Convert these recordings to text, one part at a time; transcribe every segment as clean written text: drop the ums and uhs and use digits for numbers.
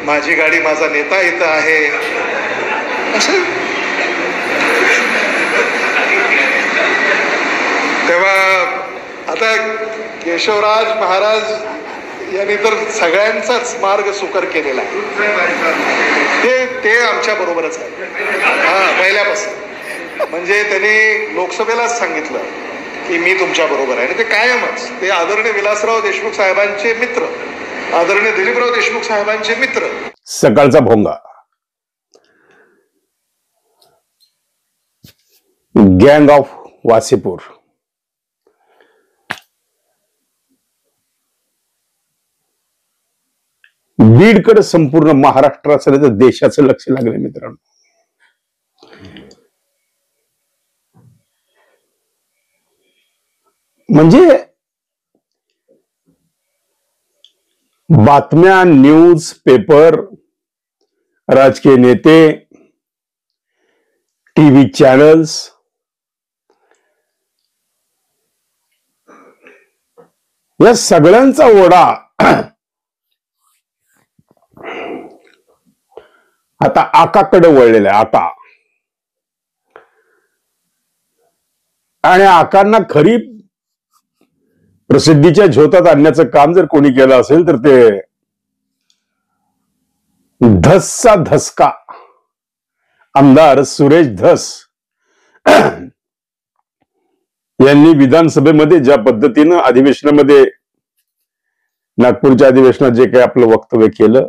माझी गाडी माझा नेता इथं आहे असं. तेव्हा आता केशवराज महाराज यांनी तर सगळ्यांचाच मार्ग सुकर केलेला आहे. ते आमच्या बरोबरच आहे हा पहिल्यापासून. म्हणजे त्यांनी लोकसभेलाच सांगितलं की मी तुमच्या बरोबर आहे आणि ते कायमच. ते आदरणीय विलासराव देशमुख साहेबांचे मित्र, आदरणीय दिलीपराव देशमुख साहेबांचे मित्र. सकाळचा भोंगा. गँग ऑफ वासेपूर. बीडकडे संपूर्ण महाराष्ट्राचं तर देशाचं लक्ष लागलंय मित्रांनो. म्हणजे बातम्या, न्यूज पेपर, राजकीय नेते, टीव्ही चॅनल्स, या सगळ्यांचा ओढा आता आकाकडे वळलेला आहे. आका आणि आकांना खरी प्रसिद्धीच्या झोतात आणण्याचं काम जर कोणी केलं असेल तर ते धसचा धसका आमदार सुरेश धस यांनी विधानसभेमध्ये ज्या पद्धतीनं अधिवेशनामध्ये, नागपूरच्या अधिवेशनात जे काही आपलं वक्तव्य केलं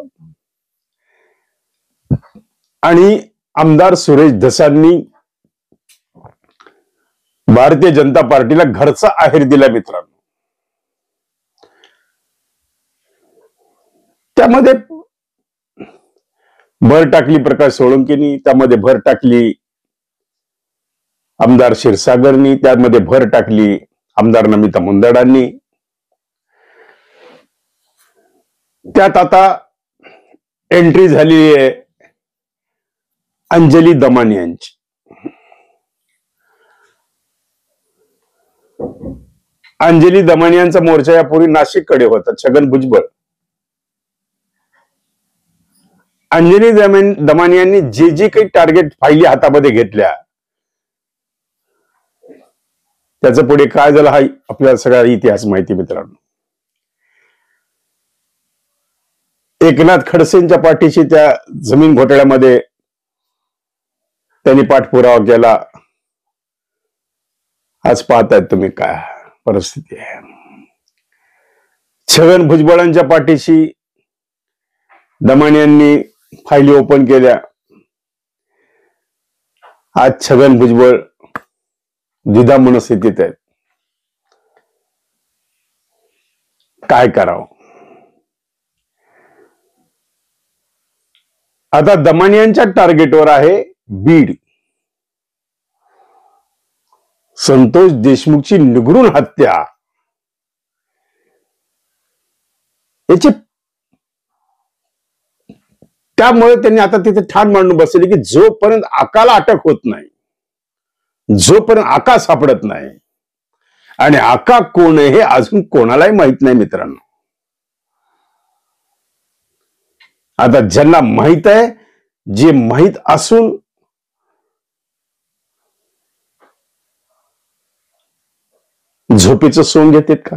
आणि आमदार सुरेश धसांनी भारतीय जनता पार्टीला घरचा आहेर दिला मित्रांनो. त्यामध्ये भर टाकली प्रकाश सोळंकेनी, त्यामध्ये भर टाकली आमदार क्षीरसागरनी, त्यामध्ये भर टाकली आमदार नमिता मुंदडांनी. त्यात आता एंट्री झाली आहे अंजली दमानी यांची. अंजली दमानी यांचा मोर्चा यापूर्वी नाशिककडे होता, छगन भुजबळ. अंजली दमानी यांनी जे जे काही टार्गेट फायली हातामध्ये घेतल्या त्याचं पुढे काय झालं हा आपल्याला सगळा इतिहास माहिती मित्रांनो. एकनाथ खडसेंच्या पाठीशी त्या जमीन घोटाळ्यामध्ये त्यांनी पाठपुरावा केला. आज पाहतायत तुम्ही काय परिस्थिती आहे. छगन भुजबळांच्या पाठीशी दमानी यांनी फायली ओपन केल्या. आज छगन भुजबळ द्विधा मनस्थितीत आहेत. काय करावं. आता दमानी यांच्या टार्गेटवर आहे बीड. संतोष देशमुखची निगडून हत्या. याची त्यामुळे त्यांनी आता तिथे ठाण मांडून बसले की जोपर्यंत आकाला अटक होत नाही, जोपर्यंत आका सापडत नाही, आणि आका कोण आहे हे अजून कोणालाही माहित नाही मित्रांनो. आता ज्यांना माहित आहे, जे माहित असून झोपेचं सोंग घेतात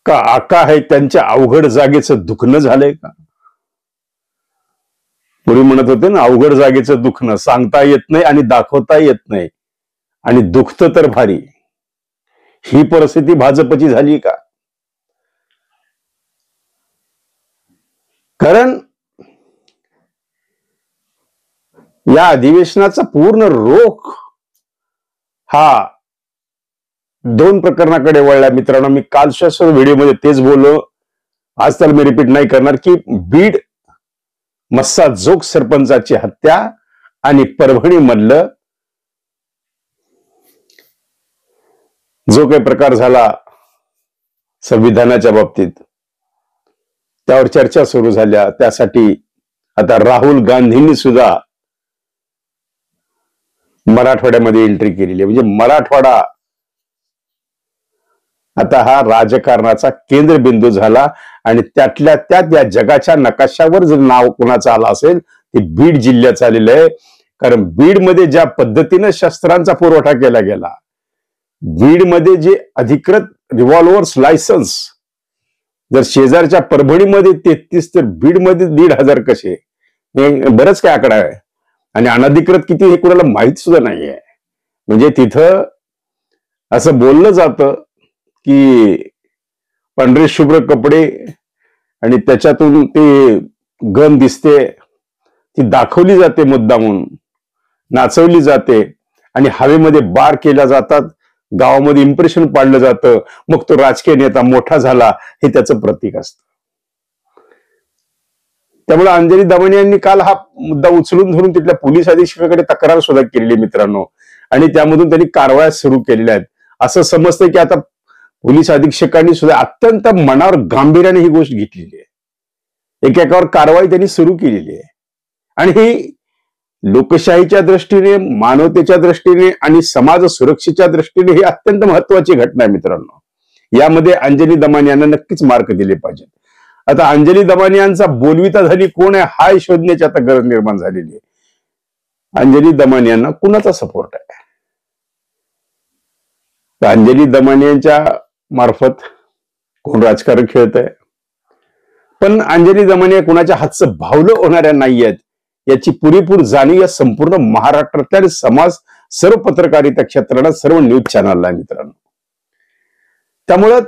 का आका आहे त्यांच्या अवघड जागेचं दुखणं झालंय का? पूर्वी म्हणत होते ना, अवघड जागेचं दुखणं सांगता येत नाही आणि दाखवता येत नाही, आणि दुखतं तर भारी. ही परिस्थिती भाजपची झाली का? कारण या अधिवेशनाचा पूर्ण रोख हा दोन प्रकरणाकडे वळला मित्रांनो. मी कालच्या व्हिडिओमध्ये तेच बोललो, आज तर मी रिपीट नाही करणार, की बीड मस्सा जोग सरपंचाची हत्या आणि परभणी मधलं जो काही प्रकार झाला संविधानाच्या बाबतीत, त्यावर चर्चा सुरू झाल्या. त्यासाठी आता राहुल गांधींनी सुद्धा मराठवाड्यामध्ये एंट्री केलेली आहे. म्हणजे मराठवाडा आता हा राजकारणाचा केंद्रबिंदू झाला आणि त्यातल्या त्यात या जगाच्या नकाशावर जर नाव कोणाचं आलं असेल ते बीड जिल्ह्याचं आलेलं आहे. कारण बीडमध्ये ज्या पद्धतीनं शस्त्रांचा पुरवठा केला गेला, बीडमध्ये जे अधिकृत रिव्हॉल्वर्स लायसन्स जर शेजारच्या परभणीमध्ये 33 तर बीडमध्ये 1,500 कसे, बरंच काय आकडा आहे. आणि अनधिकृत किती हे कुणाला माहित सुद्धा नाहीये. म्हणजे तिथं असं बोललं जातं की पांढरे शुभ्र कपडे आणि त्याच्यातून ते गन दिसते, ती दाखवली जाते मुद्दामून, नाचवली जाते आणि हवेमध्ये बार केल्या जातात, गावामध्ये इम्प्रेशन पाडलं जातं. मग तो राजकीय नेता मोठा झाला हे त्याचं प्रतीक असतं. त्यामुळे अंजली दमानिया यांनी काल हा मुद्दा उचलून धरून तिथल्या पोलीस अधीक्षकाकडे तक्रार सुद्धा केलेली मित्रांनो, आणि त्यामधून त्यांनी कारवाया सुरू केलेल्या आहेत. असं समजतंय की आता पोलीस अधीक्षकांनी सुद्धा अत्यंत मनावर गांभीर्याने ही गोष्ट घेतलेली आहे. एकेकावर कारवाई त्यांनी सुरू केलेली आहे. आणि ही लोकशाहीच्या दृष्टीने, मानवतेच्या दृष्टीने आणि समाज सुरक्षेच्या दृष्टीने ही अत्यंत महत्वाची घटना आहे मित्रांनो. यामध्ये अंजली दमानियांना नक्कीच मार्क दिले पाहिजेत. आता अंजली दमानियांचा बोलविता झाली कोण आहे हा शोधण्याची आता गरज निर्माण झालेली आहे. अंजली दमानियांना कुणाचा सपोर्ट आहे? अंजली दमानियांच्या मार्फत कोण राजकारण खेळत आहे? पण अंजली दमानिया कुणाच्या हातचं भावलं होणाऱ्या नाही आहेत याची पुरेपूर जाणीव या संपूर्ण महाराष्ट्रातल्या समाज, सर्व पत्रकारिता क्षेत्राला, सर्व न्यूज चॅनलला मित्रांनो. त्यामुळं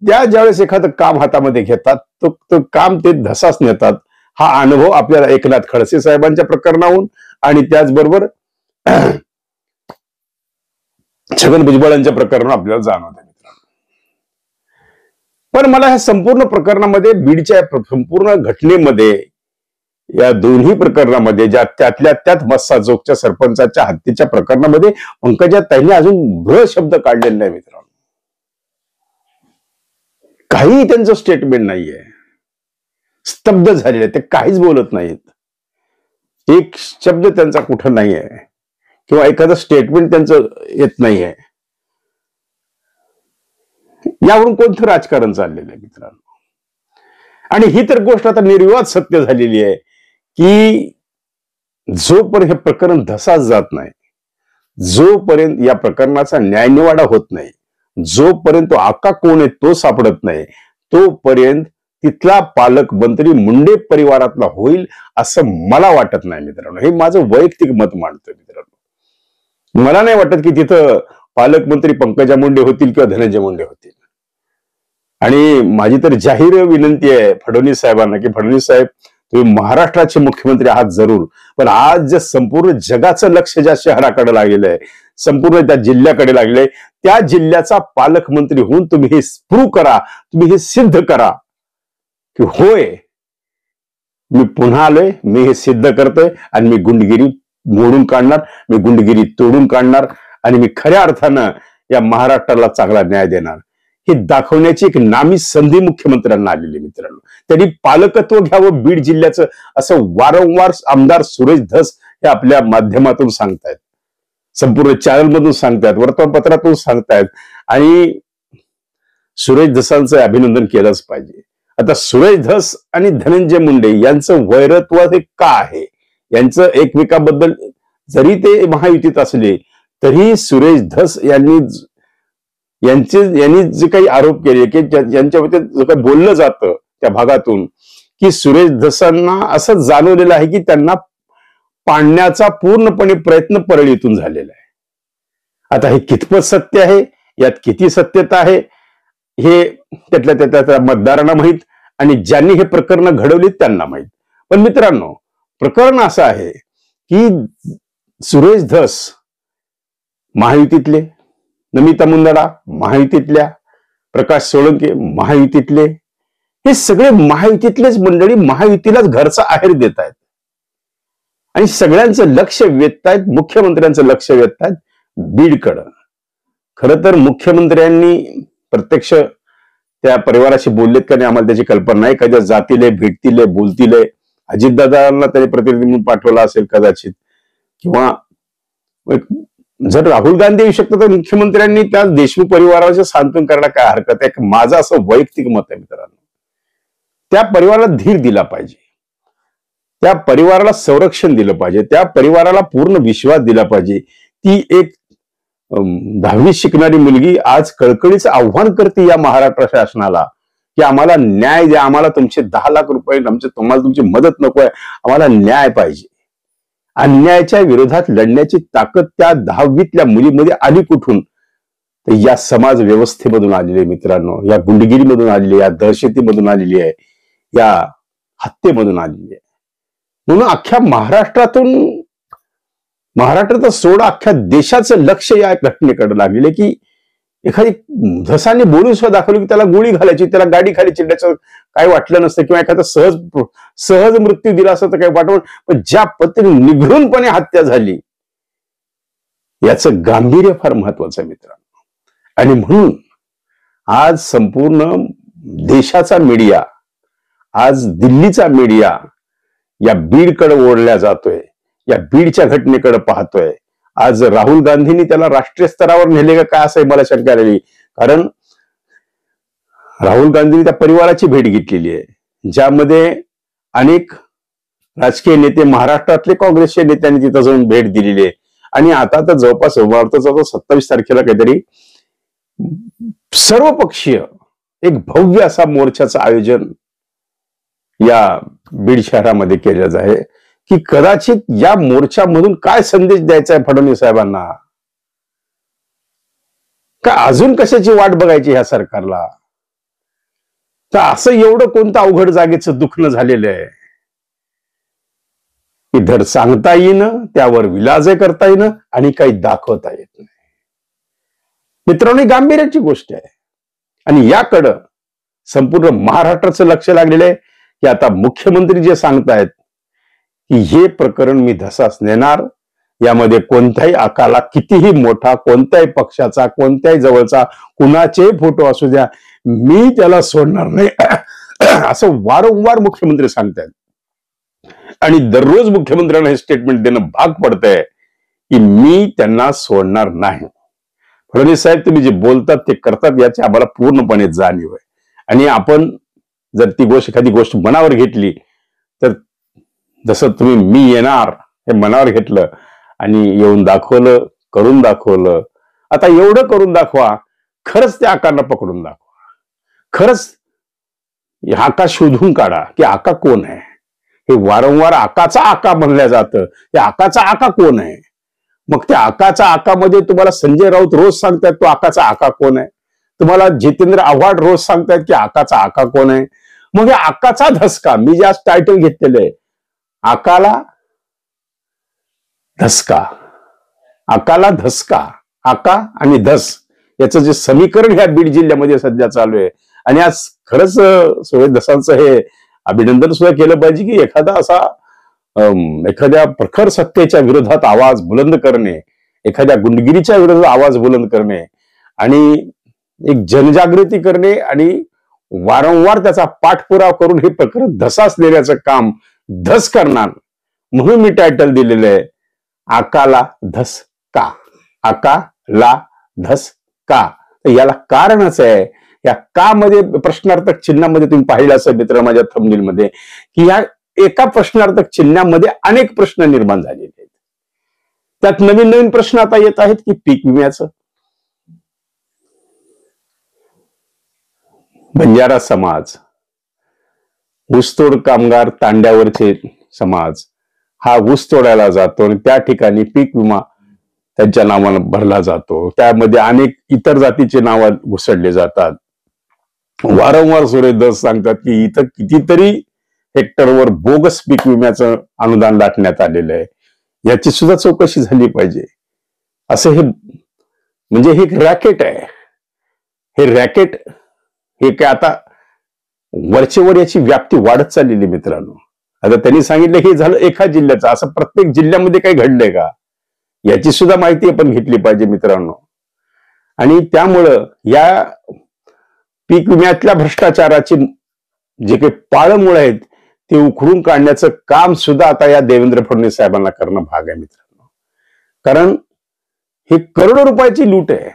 त्या ज्यावेळेस एखादं काम हातामध्ये घेतात तो काम ते धसास नेतात. हा अनुभव आपल्याला एकनाथ खडसे साहेबांच्या प्रकरणाहून आणि त्याचबरोबर छगन भुजबळांच्या प्रकरणावर आपल्याला जाणवतं मित्रांनो. पण मला ह्या संपूर्ण प्रकरणामध्ये, बीडच्या संपूर्ण घटनेमध्ये, या दोन्ही प्रकरणामध्ये, ज्या त्यातल्या त्यात मस्सा चौकच्या सरपंचाच्या हत्येच्या प्रकरणामध्ये पंकजा ताईंनी अजून भ्र शब्द काढलेला नाही मित्रांनो. काही त्यांचं स्टेटमेंट नाहीये. स्तब्ध झालेले, ते काहीच बोलत नाहीत. एक शब्द त्यांचा कुठं नाहीये किंवा एखादं स्टेटमेंट त्यांचं येत नाहीये. यावरून कोणतं राजकारण चाललेलं आहे मित्रांनो. आणि ही तर गोष्ट आता निर्विवाद सत्य झालेली आहे की जोपर्यंत हे प्रकरण धसास जात नाही, जोपर्यंत या प्रकरणाचा न्यायनिवाडा होत नाही, जोपर्यंत तो आका कोण आहे तो सापडत नाही, तोपर्यंत तिथला पालकमंत्री मुंडे परिवारातला होईल असं मला वाटत नाही मित्रांनो. हे माझं वैयक्तिक मत मांडतोय मित्रांनो. मला नाही वाटत की तिथं पालकमंत्री पंकजा मुंडे होतील किंवा धनंजय मुंडे होतील. आणि माझी तर जाहीर विनंती आहे फडणवीस साहेबांना की फडणवीस साहेब, तुम्ही महाराष्ट्राचे मुख्यमंत्री आहात जरूर, पण आज जे संपूर्ण जगाचं लक्ष ज्या शहराकडे लागलेलं आहे, संपूर्ण त्या जिल्ह्याकडे लागले, त्या जिल्ह्याचा पालकमंत्री होऊन तुम्ही हे प्रूव्ह करा, तुम्ही हे सिद्ध करा की होय मी पुन्हा आलोय, मी हे सिद्ध करतोय आणि मी गुंडगिरी मोडून काढणार, मी गुंडगिरी तोडून काढणार आणि मी खऱ्या अर्थानं या महाराष्ट्राला चांगला न्याय देणार. हे दाखवण्याची एक नामी संधी मुख्यमंत्र्यांना आलेली मित्रांनो. त्यांनी पालकत्व घ्यावं बीड जिल्ह्याचं असं वारंवार आमदार सुरेश धस हे आपल्या माध्यमातून सांगतायत, संपूर्ण चॅनलमधून सांगतायत, वर्तमानपत्रातून सांगतायत. आणि सुरेश धसांचं अभिनंदन केलंच पाहिजे. आता सुरेश धस आणि धनंजय मुंडे यांचं वैरत्व हे का आहे, यांचं एकमेकाबद्दल जरी ते महायुतीत असले तरी सुरेश धस यांनी जे काही आरोप केले की ज्यांच्याबद्दल जो काही बोललं जातं त्या भागातून की सुरेश धसांना असं जाणवलेलं आहे की त्यांना पाडण्याचा पूर्णपणे प्रयत्न परळीतून झालेला आहे. आता हे कितपत सत्य आहे, यात किती सत्यता आहे हे त्यातल्या मतदारांना माहीत आणि ज्यांनी हे प्रकरण घडवली त्यांना माहीत. पण मित्रांनो, प्रकरण असं आहे की सुरेश धस महायुतीतले, नमिता मुंदडा महायुतीतल्या, प्रकाश सोळंके महायुतीतले, हे सगळे महायुतीतलेच मंडळी महायुतीलाच घरचा आहेर देत आहेत आणि सगळ्यांचं लक्ष वेधतायत, मुख्यमंत्र्यांचं लक्ष वेधतायत बीडकडं. खरं तर मुख्यमंत्र्यांनी प्रत्यक्ष त्या परिवाराशी बोललेत का नाही आम्हाला त्याची कल्पना नाही. कधी जातील, भेटतील, बोलतील. अजितदादांना त्यांनी प्रतिनिधी म्हणून पाठवला असेल कदाचित, किंवा जर राहुल गांधी येऊ शकतात तर मुख्यमंत्र्यांनी त्या देशमुख परिवाराचे सांत्वन करायला काय हरकत आहे? माझं असं वैयक्तिक मत आहे मित्रांनो. त्या परिवाराला धीर दिला पाहिजे, त्या परिवाराला संरक्षण दिलं पाहिजे, त्या परिवाराला पूर्ण विश्वास दिला पाहिजे. ती एक 10वी शिकणारी मुलगी आज कळकळीचं आव्हान करते या महाराष्ट्र शासनाला की आम्हाला न्याय द्या, आम्हाला तुमचे 10 लाख रुपये, तुम्हाला तुमची मदत नको आहे, आम्हाला न्याय पाहिजे. अन्यायाच्या विरोधात लढण्याची ताकद त्या 10वीतल्या मुलीमध्ये आली कुठून? तर या समाज व्यवस्थेमधून आलेली आहे मित्रांनो, या गुंडगिरीमधून आलेली आहे, या दहशतीमधून आलेली आहे, या हत्येमधून आलेली आहे. म्हणून अख्ख्या महाराष्ट्राचं सोडा अख्ख्या देशाचं लक्ष या घटनेकडे लागलेलं आहे की एखादी धसाने बोलून सुद्धा दाखवलं की त्याला गोळी घालायची, त्याला गाडी खाली चिडण्याचं काय वाटलं नसतं किंवा एखादा सहज मृत्यू दिला असं तर काही वाटवं, पण ज्या पद्धतीने निघूनपणे हत्या झाली याचं गांभीर्य फार महत्वाचं आहे मित्रांनो. आणि म्हणून आज संपूर्ण देशाचा मीडिया, आज दिल्लीचा मीडिया या बीडकडे ओढल्या जातोय, या बीडच्या घटनेकडे पाहतोय. आज राहुल गांधींनी त्याला राष्ट्रीय स्तरावर नेले का काय असं मला शंका आलेली, कारण राहुल गांधींनी त्या परिवाराची भेट घेतलेली आहे ज्यामध्ये अनेक राजकीय नेते, महाराष्ट्रातले काँग्रेसच्या नेत्यांनी तिथं जाऊन भेट दिलेली आहे. आणि आता तर जवळपास 27 तारखेला काहीतरी सर्वपक्षीय एक भव्य असा मोर्चाचं आयोजन या बीड शहरामध्ये केलं आहे की कदाचित या मोर्चामधून काय संदेश द्यायचा आहे फडणवीस साहेबांना, का अजून कशाची वाट बघायची ह्या सरकारला? तर असं एवढं कोणतं अवघड जागेचं दुखणं झालेलं आहे की धड सांगता येईन, त्यावर विलाजही करता येईन आणि काही दाखवता येत नाही. मित्रांनो, गांभीर्याची गोष्ट आहे आणि याकडं संपूर्ण महाराष्ट्राचं लक्ष लागलेलं आहे की आता मुख्यमंत्री जे सांगतायत की हे प्रकरण मी धसास नेणार, यामध्ये कोणत्याही आकाला, कितीही मोठा, कोणत्याही पक्षाचा, कोणत्याही जवळचा, कुणाचेही फोटो असू द्या, मी त्याला सोडणार नाही असं वारंवार मुख्यमंत्री सांगतायत. आणि दररोज मुख्यमंत्र्यांना हे स्टेटमेंट देणं भाग पडतंय की मी त्यांना सोडणार नाही. फडणवीस साहेब, तुम्ही जे बोलतात ते करतात याची आम्हाला पूर्णपणे जाणीव आहे. आणि आपण जर ती एखादी गोष्ट मनावर घेतली तर जसं तुम्ही मी येणार हे मनावर घेतलं आणि येऊन दाखवलं, करून दाखवलं. आता एवढं करून दाखवा, खरंच त्या आकांना पकडून दाखवा, खरंच आका शोधून काढा की आका कोण आहे. हे वारंवार आकाचा आका म्हणलं जातं, ते आकाचा आका कोण आहे? मग त्या आकाचा आकामध्ये तुम्हाला संजय राऊत रोज सांगतायत तो आकाचा आका कोण आहे, तुम्हाला जितेंद्र आव्हाड रोज सांगतायत की आकाचा आका कोण आहे. मग हे आकाचा धसका, मी जे आज टायटल घेतलेलं आहे, आकाला धसका, आकाला धसका, आका आणि धस याचं जे समीकरण ह्या बीड जिल्ह्यामध्ये सध्या चालू आहे. आणि आज खरंच सुरेश धसांचं हे अभिनंदन सुद्धा केलं पाहिजे की एखाद्या प्रखर सत्तेच्या विरोधात आवाज बुलंद करणे, एखाद्या गुंडगिरीच्या विरोधात आवाज बुलंद करणे आणि एक जनजागृती करणे आणि वारंवार त्याचा पाठपुरावा करून हे प्रकरण धसास देण्याचं काम धस करणार. म्हणून मी टायटल दिलेलं आहे, आकाला धस का, आकाला धस का. तर याला कारणच आहे, या का मध्ये प्रश्नार्थक चिन्हामध्ये तुम्ही पाहिलं असेल मित्र माझ्या थंबनेल मध्ये की या एका प्रश्नार्थक चिन्हामध्ये अनेक प्रश्न निर्माण झालेले आहेत. त्यात नवीन नवीन प्रश्न आता येत आहेत की पीक विम्याचं, बंजारा समाज, ऊसतोड कामगार तांड्यावरचे समाज हा ऊस तोडायला जातो आणि त्या ठिकाणी पीक विमा त्यांच्या नावानं भरला जातो, त्यामध्ये अनेक इतर जातीचे नाव घुसडले जातात. वारंवार सुरेश धस सांगतात की इथं कितीतरी हेक्टरवर बोगस पीक विम्याचं अनुदान लाटण्यात आलेलं आहे, याची सुद्धा चौकशी झाली पाहिजे. असं हे म्हणजे हे एक रॅकेट आहे. हे रॅकेट हे काय आता वरचेवर याची व्याप्ती वाढत चाललेली मित्रांनो. आता त्यांनी सांगितलं हे झालं एका जिल्ह्याचं, असं प्रत्येक जिल्ह्यामध्ये काही घडलंय का याची सुद्धा माहिती आपण घेतली पाहिजे मित्रांनो. आणि त्यामुळं या पीक विम्यातल्या भ्रष्टाचाराची जे काही पाळमुळं आहेत ते उखडून काढण्याचं काम सुद्धा आता या देवेंद्र फडणवीस साहेबांना करणं भाग आहे मित्रांनो. कारण हे करोडो रुपयाची लूट आहे.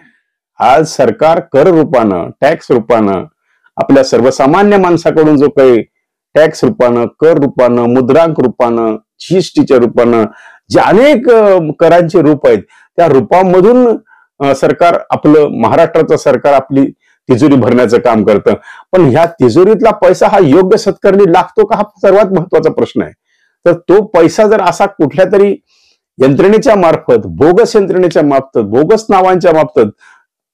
आज सरकार कर रूपानं, टॅक्स रूपानं, आपल्या सर्वसामान्य माणसाकडून जो काही टॅक्स रूपानं, कर रूपानं, मुद्रांक रूपानं, जीएसटीच्या रूपानं जे अनेक करांचे रूप आहेत, त्या रूपांमधून सरकार आपलं, महाराष्ट्राचं सरकार आपली तिजोरी भरण्याचं काम करतं. पण ह्या तिजोरीतला पैसा हा योग्य सत्कारणी लागतो का, हा सर्वात महत्वाचा प्रश्न आहे. तर तो पैसा जर असा कुठल्या तरी यंत्रणेच्या मार्फत, बोगस यंत्रणेच्या मार्फत, बोगस नावांच्या मार्फत,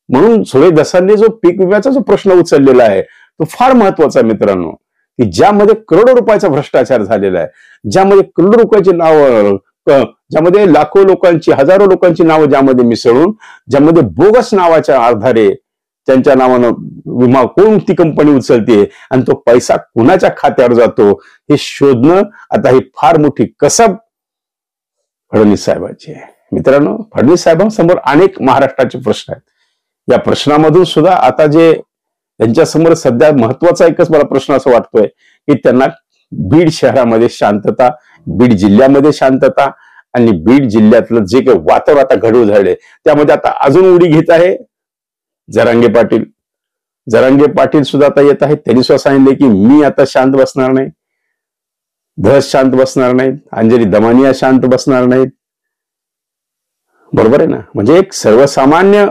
म्हणून सुरेश धसांनी जो पीक विम्याचा जो प्रश्न उचललेला आहे तो फार महत्वाचा आहे मित्रांनो, की ज्यामध्ये करोडो रुपयाचा भ्रष्टाचार झालेला आहे, ज्यामध्ये करोडो रुपयाची नाव, ज्यामध्ये लाखो लोकांची, हजारो लोकांची नावं ज्यामध्ये मिसळून, ज्यामध्ये बोगस नावाच्या आधारे त्यांच्या नावानं विमा कोणती कंपनी उचलते आणि तो पैसा कुणाच्या खात्यावर जातो हे शोधणं आता ही फार मोठी कसब फडणवीस साहेबांची आहे. मित्रांनो, फडणवीस साहेबांसमोर अनेक महाराष्ट्राचे प्रश्न आहेत. या प्रश्नामधून सुद्धा आता जे त्यांच्यासमोर सध्या महत्वाचा एकच मला प्रश्न असं वाटतोय की त्यांना बीड शहरामध्ये शांतता, बीड जिल्ह्यामध्ये शांतता आणि बीड जिल्ह्यातलं जे काही वातावरण आता घडवून झाले त्यामध्ये आता अजून उडी घेत आहे जरांगे पाटील. जरांगे पाटील सुद्धा आता येत आहेत. त्यांनी सुद्धा सांगितले की मी आता शांत बसणार नाही, धस शांत बसणार नाहीत, अंजली दमानिया शांत बसणार नाहीत. बरोबर आहे ना. म्हणजे एक सर्वसामान्य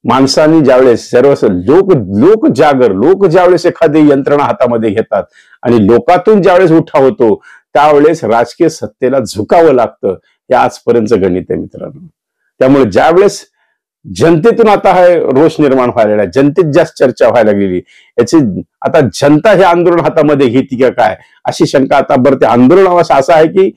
माणसांनी ज्यावेळेस लोक ज्यावेळेस एखादी यंत्रणा हातामध्ये घेतात आणि लोकातून ज्यावेळेस उठाव होतो त्यावेळेस राजकीय सत्तेला झुकावं लागतं. हे आजपर्यंत गणित आहे मित्रांनो. त्यामुळे ज्यावेळेस जनतेतून आता हा रोष निर्माण व्हायला, जनतेत जास्त चर्चा व्हायला लागलेली, याची आता जनता हे आंदोलन हातामध्ये घेते का काय अशी शंका आता बरं. ते आंदोलन असं आहे की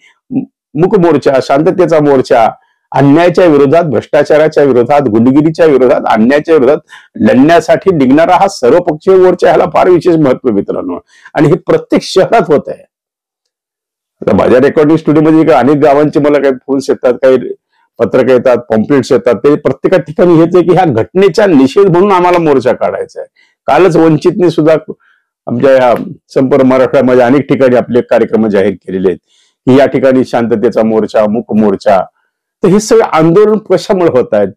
मूक मोर्चा, शांततेचा मोर्चा, अन्यायाच्या विरोधात, भ्रष्टाचाराच्या विरोधात, गुंडगिरीच्या विरोधात, अन्यायाच्या विरोधात लढण्यासाठी निघणारा हा सर्वपक्षीय मोर्चा, ह्याला फार विशेष महत्व मित्रांनो. आणि हे प्रत्येक शहरात होत आहे. आता माझ्या रेकॉर्डिंग स्टुडिओमध्ये अनेक गावांचे मला काही फोन्स येतात, काही पत्रक येतात, पॉम्पलेट्स येतात. ते प्रत्येक ठिकाणी हेच आहे की ह्या घटनेचा निषेध म्हणून आम्हाला मोर्चा काढायचा आहे. कालच वंचितने सुद्धा आमच्या ह्या संपूर्ण मराठवाड्यामध्ये अनेक ठिकाणी आपले कार्यक्रम जाहीर केलेले आहेत की या ठिकाणी शांततेचा मोर्चा, मूक मोर्चा. तर हे सगळे आंदोलन कशामुळे होत आहेत,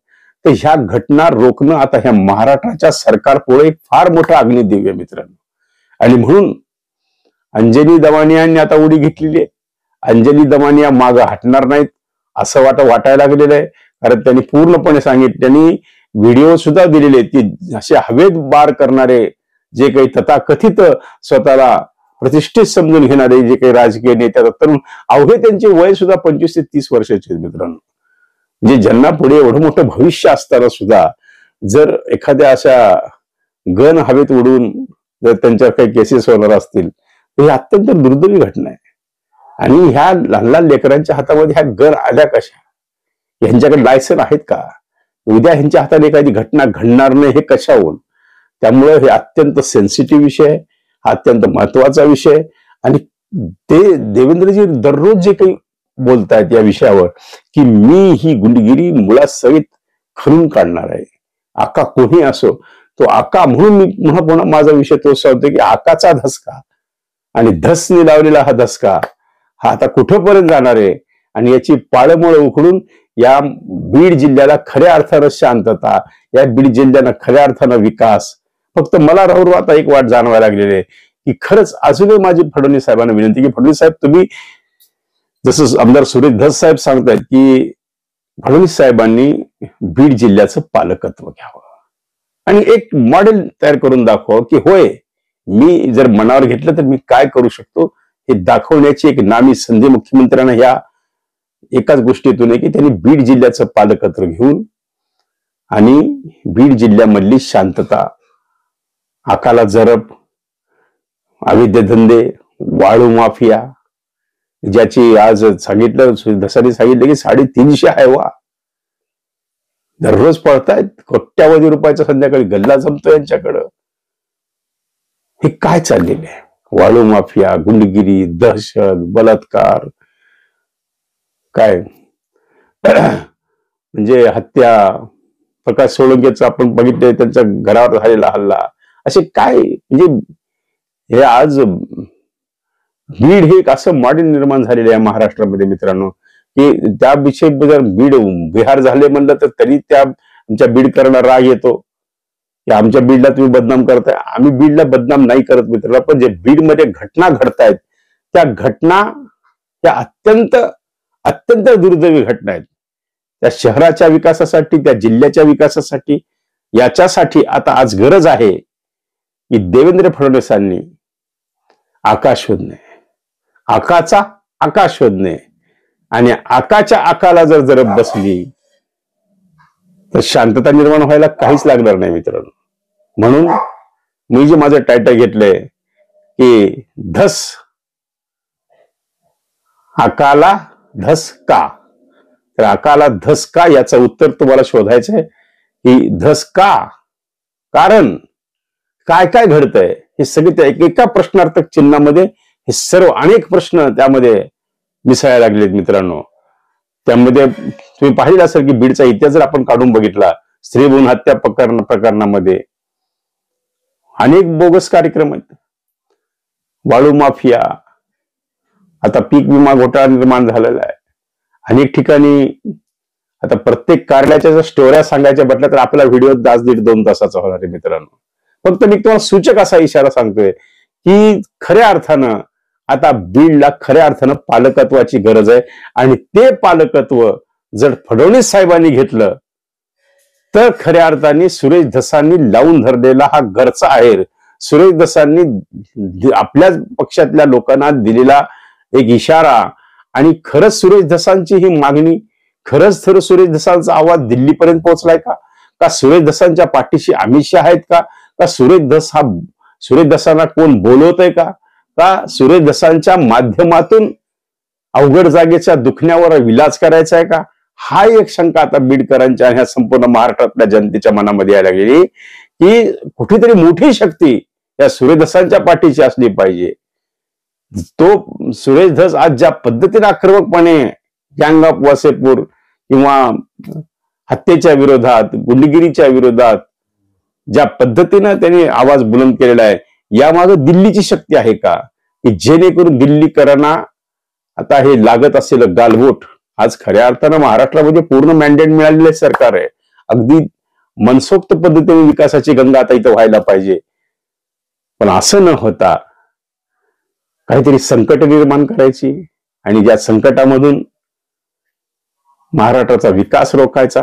तर ह्या घटना रोखणं आता ह्या महाराष्ट्राच्या सरकारपुढे फार मोठा अग्निदिव्य मित्रांनो. आणि म्हणून अंजली दमानियांनी आता उडी घेतलेली आहे. अंजली दमानिया मागं हटणार नाहीत असं वाटायला लागलेलं आहे. कारण त्यांनी पूर्णपणे सांगितलं, त्यांनी व्हिडिओ सुद्धा दिलेले की असे हवेत बार करणारे जे काही तथाकथित स्वतःला प्रतिष्ठित समजून घेणारे जे काही राजकीय नेते तरुण, अवघे त्यांचे वय सुद्धा 25 ते 30 वर्षाचे मित्रांनो. म्हणजे ज्यांना पुढे एवढं मोठं भविष्य असताना सुद्धा जर एखाद्या अशा गन हवेत उडून जर त्यांच्यावर काही केसेस होणार असतील तर ही अत्यंत दुर्दैवी घटना आहे. आणि ह्या लहान लहान लेकरांच्या हातामध्ये ह्या गन आल्या कशा, ह्यांच्याकडे लायसन आहेत का, उद्या ह्यांच्या हाताने एखादी घटना घडणार नाही हे कशाहून. त्यामुळे हे अत्यंत सेन्सिटिव्ह विषय आहे, हा अत्यंत महत्वाचा विषय. आणि ते देवेंद्रजी दररोज जे काही बोलतायत या विषयावर की मी ही गुंडगिरी मुळासहित खणून काढणार आहे, आका कोणी असो तो आका. म्हणून मी पुन्हा माझा विषय तोच सांगतो की आकाचा धसका आणि धसने लावलेला हा धसका हा आता कुठेपर्यंत जाणार आहे आणि याची पाळंमुळं उखडून या बीड जिल्ह्याला खऱ्या अर्थानं शांतता, या बीड जिल्ह्याला खऱ्या अर्थानं विकास. फक्त मला राहून आता एक वाट जाणवायला लागलेली आहे की खरंच अजूनही माझी फडणवीस साहेबांना विनंती की फडणवीस साहेब, तुम्ही जसं आमदार सुरेश धस साहेब सांगतायत की फडणवीस साहेबांनी बीड जिल्ह्याचं पालकत्व घ्यावं आणि एक मॉडेल तयार करून दाखवावं की होय, मी जर मनावर घेतलं तर मी काय करू शकतो हे दाखवण्याची एक नामी संधी मुख्यमंत्र्यांना ह्या एकाच गोष्टीतून आहे की त्यांनी बीड जिल्ह्याचं पालकत्व घेऊन आणि बीड जिल्ह्यामधली शांतता, आकाला जरब, अवैध धंदे, वाळू माफिया, ज्याची आज सांगितलं धसानी सांगितलं की 350 हायवा दररोज पळतायत, कोट्यावधी रुपयाचा संध्याकाळी गल्ला जमतो यांच्याकडं. हे काय चाललेलं आहे? वाळू माफिया, गुंडगिरी, दहशत, बलात्कार, काय म्हणजे हत्या, प्रकाश सोळंकेचं आपण बघितलंय त्यांच्या घरावर झालेला हल्ला, असे काय म्हणजे हे आज बीड हे एक असं मॉडेल निर्माण झालेलं आहे महाराष्ट्रामध्ये मित्रांनो की त्याविषयी जर बीड बिहार झाले म्हणलं तर तरी त्या आमच्या बीडकरांना राग येतो की आमच्या बीडला तुम्ही बदनाम करताय. आम्ही बीडला बदनाम नाही करत मित्रांनो, पण जे बीडमध्ये घटना घडतायत त्या घटना त्या अत्यंत अत्यंत दुर्दैवी घटना आहेत. त्या शहराच्या विकासासाठी, त्या जिल्ह्याच्या विकासासाठी, याच्यासाठी आता आज गरज आहे की देवेंद्र फडणवीसांनी आकाश शोधणे, आकाचा आकाश शोधणे, आणि आकाच्या आकाला जर जरब बसली तर शांतता निर्माण व्हायला काहीच लागणार नाही मित्रांनो. म्हणून मी जे माझं टायटल घेतलंय की धस आकाला धस का, तर आकाला धस का याचं उत्तर तुम्हाला शोधायचं आहे की धस का, कारण काय काय घडतंय हे सगळे त्या एका प्रश्नार्थक चिन्हामध्ये हे सर्व अनेक प्रश्न त्यामध्ये मिसळायला लागलेत मित्रांनो. त्यामध्ये तुम्ही पाहिलं असेल की बीडचा इतिहास जर आपण काढून बघितला, स्त्री भ्रूण हत्या प्रकरणामध्ये अनेक बोगस कार्यक्रम आहेत, वाळू माफिया, आता पीक विमा घोटाळा निर्माण झालेला आहे अनेक ठिकाणी. आता प्रत्येक कार्यालयाच्या जर स्टोऱ्या सांगायच्या म्हटल्या तर आपला व्हिडिओ 1.5-2 तासाचा होणार आहे मित्रांनो. फक्त मी तुम्हाला सूचक असा इशारा सांगतोय की खऱ्या अर्थानं आता बीडला खऱ्या अर्थानं पालकत्वाची गरज आहे, आणि ते पालकत्व जर फडणवीस साहेबांनी घेतलं तर खऱ्या अर्थाने सुरेश धसांनी लावून धरलेला हा घरचा आहेर, सुरेश धसांनी आपल्याच पक्षातल्या लोकांना दिलेला एक इशारा, आणि खरंच सुरेश धसांची ही मागणी, खरंच तर सुरेश धसांचा आवाज दिल्लीपर्यंत पोहोचलाय का? का सुरेश धसांच्या पाठीशी अमित शहा आहेत का? का सुरेश धसांना कोण बोलवतंय का? का सुरेश धसांच्या माध्यमातून अवघड जागेच्या दुखण्यावर विलाज करायचा आहे का? हा एक शंका आता बीडकरांच्या आणि ह्या संपूर्ण महाराष्ट्रातल्या जनतेच्या मनामध्ये यायला लागलेली की कुठेतरी मोठी शक्ती या सुरेश धसांच्या पाठीशी असली पाहिजे. तो सुरेश धस आज ज्या पद्धतीने आक्रमकपणे गँग ऑफ वासेपूर किंवा हत्येच्या विरोधात, गुंडगिरीच्या विरोधात ज्या पद्धतीनं त्यांनी आवाज बुलंद केलेला आहे, यामागे दिल्लीची शक्ती आहे का की जेणेकरून दिल्लीकरांना आता हे लागत असलेलं गालबोट आज खऱ्या अर्थानं महाराष्ट्रामध्ये पूर्ण मॅन्डेट मिळालेलं सरकार आहे. अगदी मनसोक्त पद्धतीने विकासाची गंगा आता इथं व्हायला पाहिजे, पण असं न होता काहीतरी संकट निर्माण करायची आणि या संकटामधून महाराष्ट्राचा विकास रोखायचा,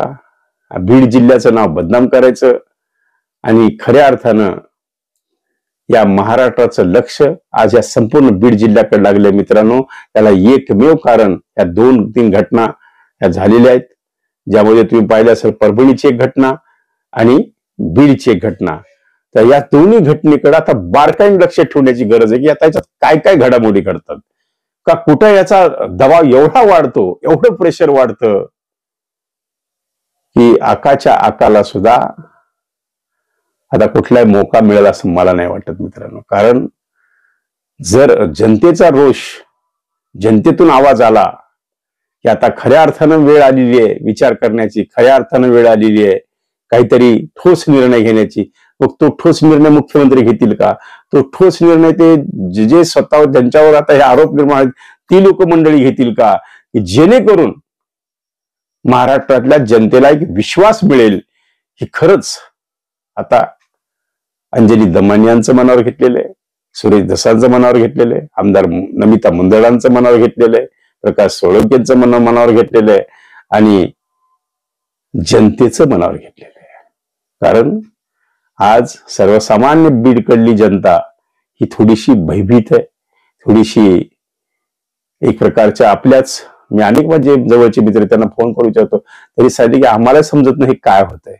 बीड जिल्ह्याचं नाव बदनाम करायचं, आणि खऱ्या अर्थानं या महाराष्ट्राचं लक्ष आज या संपूर्ण बीड जिल्ह्याकडे लागले मित्रांनो. त्याला एकमेव कारण या 2-3 घटना या झालेल्या आहेत, ज्यामध्ये तुम्ही पाहिलं असेल परभणीची एक घटना आणि बीडची एक घटना. तर या दोन्ही घटनेकडे आता बारकाईने लक्ष ठेवण्याची गरज आहे की आता याच्यात काय काय घडामोडी घडतात, का कुठं याचा दबाव एवढा वाढतो, एवढं प्रेशर वाढतं की आकाच्या आकाला सुद्धा आता कुठलाही मोका मिळेल असं मला नाही वाटत मित्रांनो. कारण जर जनतेचा रोष, जनतेतून आवाज आला की आता खऱ्या अर्थानं वेळ आलेली आहे विचार करण्याची, खऱ्या अर्थानं वेळ आलेली आहे काहीतरी ठोस निर्णय घेण्याची, मग तो ठोस निर्णय मुख्यमंत्री घेतील का? तो ठोस निर्णय ते जे स्वतः ज्यांच्यावर आता हे आरोप निर्माण आहेत ती लोकमंडळी घेतील का, की जेणेकरून महाराष्ट्रातल्या जनतेला एक विश्वास मिळेल की खरंच आता अंजली दमानी यांचं मनावर घेतलेलं आहे, सुरेश धसांचं मनावर घेतलेलं आहे, आमदार नमिता मुंदडांचं मनावर घेतलेलं आहे, प्रकाश सोळंकेंचं मनावर घेतलेलं आहे, आणि जनतेचं मनावर घेतलेलं आहे. कारण आज सर्वसामान्य बीडकडली जनता ही थोडीशी भयभीत आहे, थोडीशी एक प्रकारच्या आपल्याच, मी अनेक माझे जवळचे मित्र त्यांना फोन करून विचारतो तरी सांगितले की आम्हाला समजत नाही काय होतंय,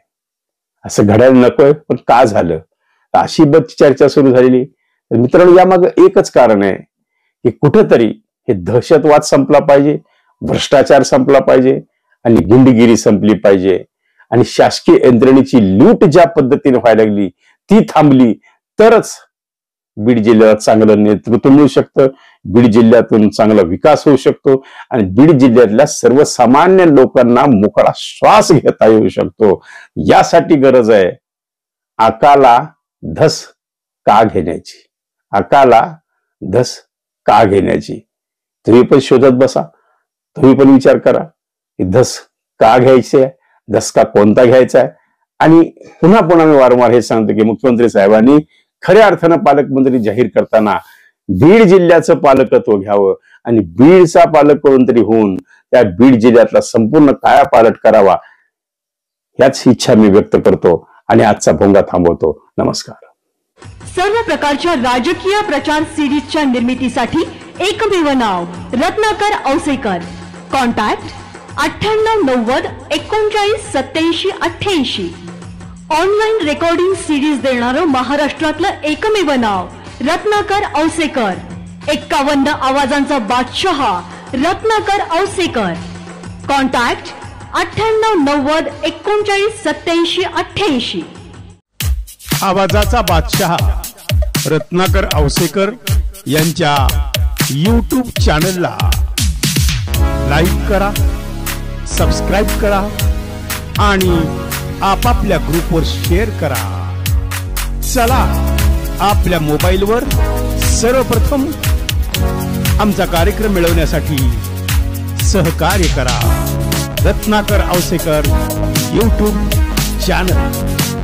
असं घडायला नकोय पण का झालं, अशी बरीच चर्चा सुरू झालेली. तर मित्रांनो यामागे एकच कारण आहे की कुठंतरी हे दहशतवाद संपला पाहिजे, भ्रष्टाचार संपला पाहिजे, आणि गुंडगिरी संपली पाहिजे, आणि शासकीय यंत्रणेची लूट ज्या पद्धतीने व्हायला लागली ती थांबली तरच बीड जिल्ह्यात चांगलं नेतृत्व मिळू शकतं, बीड जिल्ह्यातून चांगला विकास होऊ शकतो, आणि बीड जिल्ह्यातल्या सर्वसामान्य लोकांना मोकळा श्वास घेता येऊ शकतो. यासाठी गरज आहे आकाला धस का घेण्याची, आकाला धस का घेण्याची. तुम्ही पण शोधत बसा, तुम्ही पण विचार करा की धस का घ्यायचे, धसका कोणता घ्यायचा आहे. आणि पुन्हा पुन्हा मी वारंवार हे सांगतो की मुख्यमंत्री साहेबांनी खऱ्या अर्थानं पालकमंत्री जाहीर करताना बीड जिल्ह्याचं पालकत्व घ्यावं आणि बीडचा पालक कोणतरी होऊन त्या बीड जिल्ह्यातला संपूर्ण कायापालट करावा, याच इच्छा मी व्यक्त करतो आणि आजचा भोंगा थांबवतो. नमस्कार. सर्व प्रकारच्या राजकीय प्रचार सिरीजच्या निर्मितीसाठी एकमेव नाव Ratnakar Ausekar. Contact 9890 39 87 88. Online recording series देणारं महाराष्ट्रातलं एकमेव नाव रत्नाकर औसेकर. 51 आवाजांचा बादशाह रत्नाकर औसेकर. कॉन्टॅक्ट 9890 39 87 88. आवाजाचा बादशाह रत्नाकर औसेकर यांच्या YouTube चॅनलला लाईक करा, सबस्क्राईब करा आणि आपापल्या ग्रुपवर शेअर करा. चला आपल्या मोबाईलवर सर्वप्रथम आमचा कार्यक्रम मिळवण्यासाठी सहकार्य करा. Ratnakar Ausekar YouTube channel.